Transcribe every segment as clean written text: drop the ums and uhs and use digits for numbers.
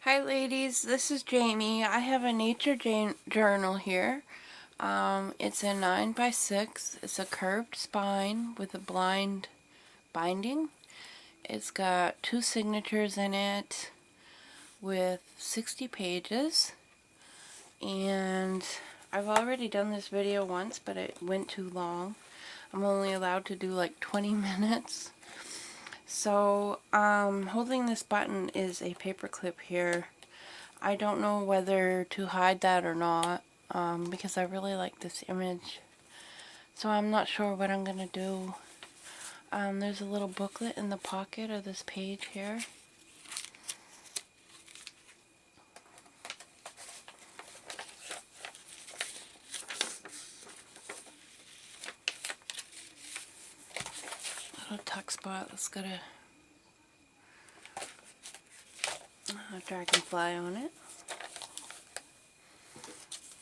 Hi ladies, this is Jamie. I have a nature journal here. It's a 9x6. It's a curved spine with a blind binding. It's got 2 signatures in it with 60 pages. And I've already done this video once, but it went too long. I'm only allowed to do like 20 minutes. So, holding this button is a paper clip here. I don't know whether to hide that or not, because I really like this image. So I'm not sure what I'm going to do. There's a little booklet in the pocket of this page here. Little tuck spot that's got a dragonfly on it.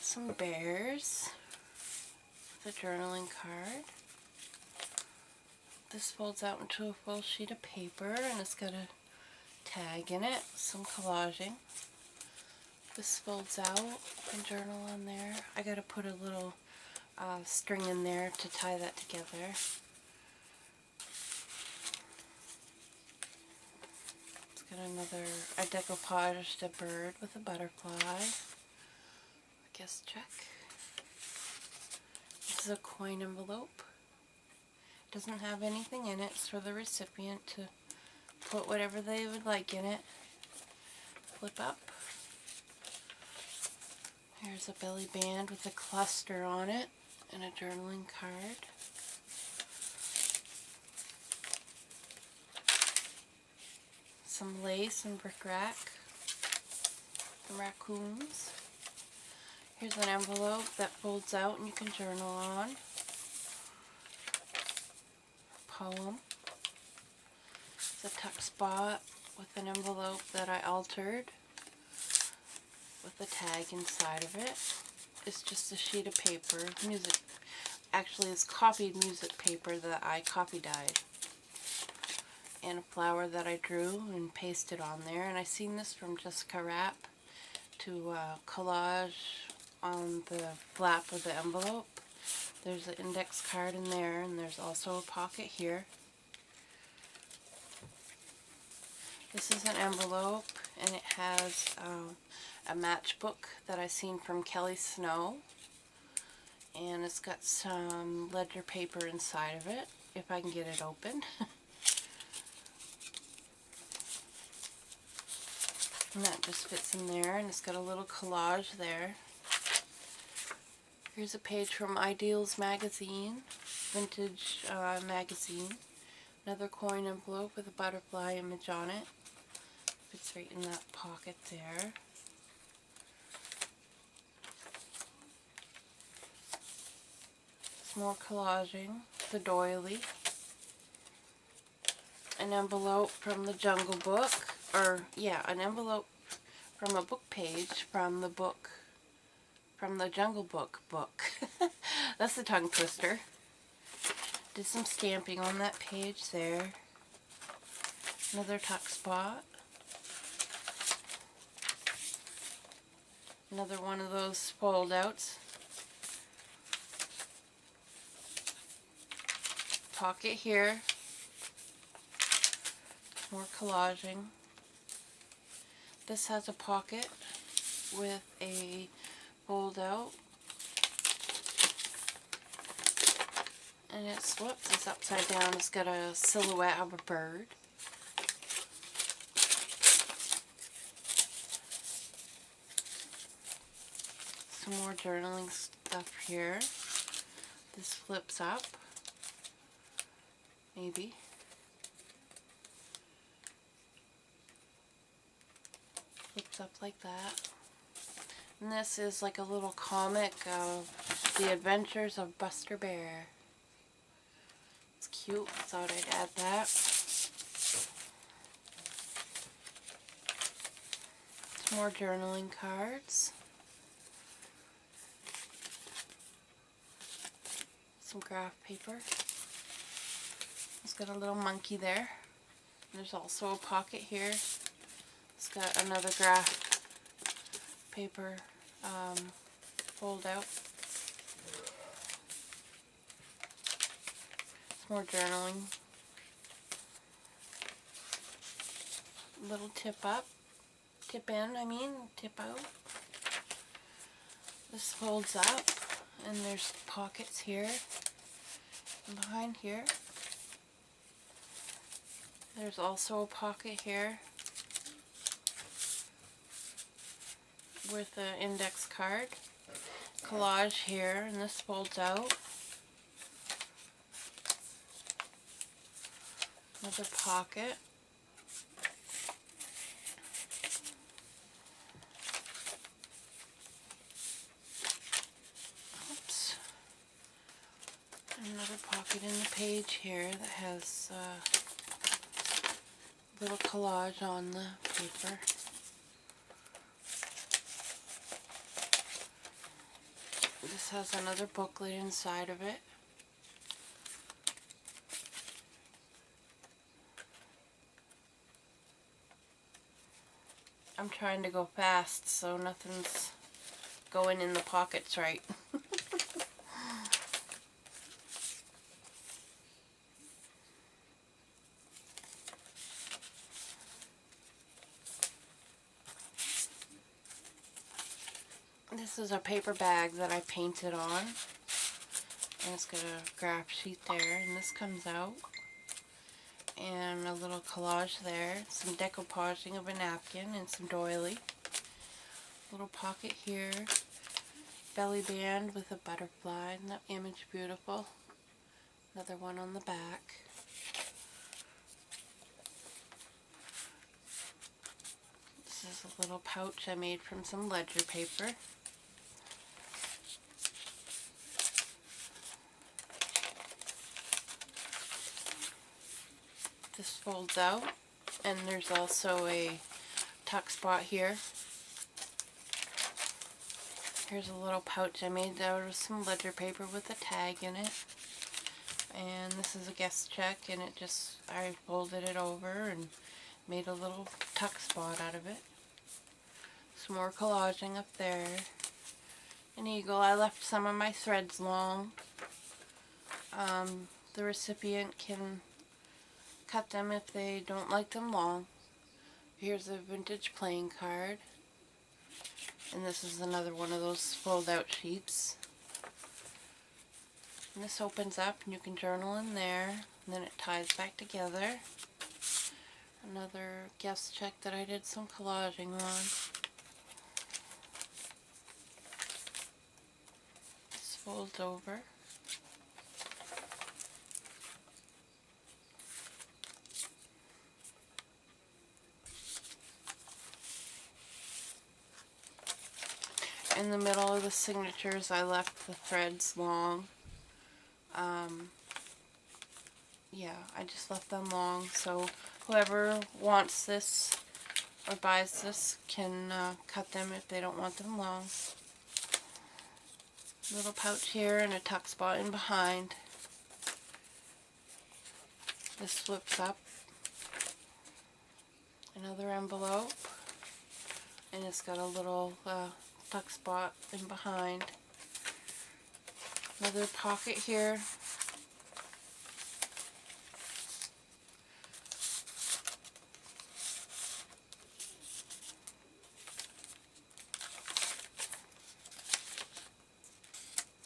Some bears. The journaling card. This folds out into a full sheet of paper and it's got a tag in it, some collaging. This folds out, and journal on there. I gotta put a little string in there to tie that together. It's got I decoupaged a bird with a butterfly. I guess check. This is a coin envelope. It doesn't have anything in it. It's for the recipient to put whatever they would like in it. Flip up. Here's a belly band with a cluster on it and a journaling card. Some lace and bric-a-brac from raccoons. Here's an envelope that folds out and you can journal on. Poem. It's a tuck spot with an envelope that I altered with a tag inside of it. It's just a sheet of paper. Actually it's copied music paper that I copy dyed. And a flower that I drew and pasted on there. And I seen this from Jessica Rapp to collage on the flap of the envelope. There's an index card in there, and there's also a pocket here. This is an envelope, and it has a matchbook that I seen from Kelly Snow. And it's got some ledger paper inside of it, if I can get it open. And that just fits in there, and it's got a little collage there. Here's a page from Ideals magazine, vintage magazine. Another coin envelope with a butterfly image on it. Fits right in that pocket there. Some more collaging, the doily. An envelope from the Jungle Book, an envelope from a book page from the book, from the Jungle Book book. That's the tongue twister. Did some stamping on that page there. Another tuck spot. Another one of those fold outs. Pocket here. More collaging. This has a pocket with a fold out. And it's upside down. It's got a silhouette of a bird. Some more journaling stuff here. This flips up. Maybe. Flips up like that. And this is like a little comic of the adventures of Buster Bear. It's cute. Thought I'd add that. Some more journaling cards. Some graph paper. It's got a little monkey there. There's also a pocket here. It's got another graph paper fold out. It's more journaling. Little tip out. This folds up, and there's pockets here and behind here. There's also a pocket here with an index card. Collage here, and this folds out. Another pocket. Oops. Another pocket in the page here that has a little collage on the paper. This has another booklet inside of it. I'm trying to go fast, so nothing's going in the pockets right. This is a paper bag that I painted on, and it's got a graph sheet there, and this comes out, and a little collage there, some decoupaging of a napkin and some doily, little pocket here, belly band with a butterfly, and that image beautiful, another one on the back. This is a little pouch I made from some ledger paper. This folds out, and there's also a tuck spot here. Here's a little pouch I made out of some ledger paper with a tag in it. And this is a guest check, and I folded it over and made a little tuck spot out of it. Some more collaging up there. An eagle. I left some of my threads long. The recipient can cut them if they don't like them long. Here's a vintage playing card, and this is another one of those fold out sheets, and this opens up and you can journal in there, and then it ties back together. Another guest check that I did some collaging on. This folds over. In the middle of the signatures, I left the threads long. Yeah, I just left them long, so whoever wants this or buys this can cut them if they don't want them long. Little pouch here and a tuck spot in behind. This flips up. Another envelope, and it's got a little tuck spot in behind. Another pocket here.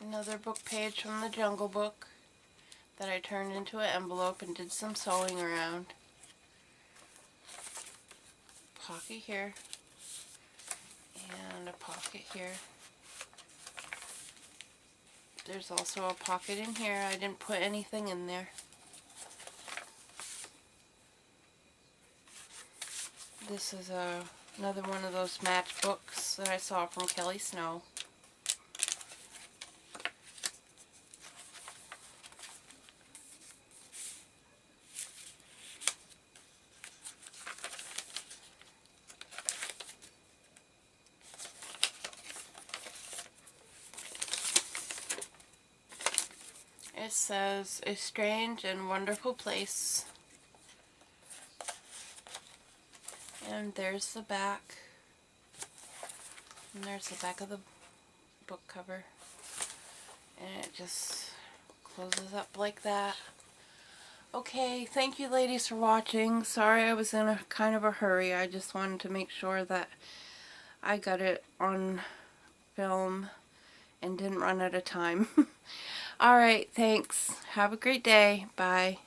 Another book page from the Jungle Book that I turned into an envelope and did some sewing around. Pocket here. And a pocket here. There's also a pocket in here. I didn't put anything in there. This is another one of those matchbooks that I saw from Kelly Snow. It says, "A strange and wonderful place." And there's the back. And there's the back of the book cover. And it just closes up like that. Okay, thank you ladies for watching. Sorry I was in a kind of a hurry. I just wanted to make sure that I got it on film and didn't run out of time. Alright, thanks. Have a great day. Bye.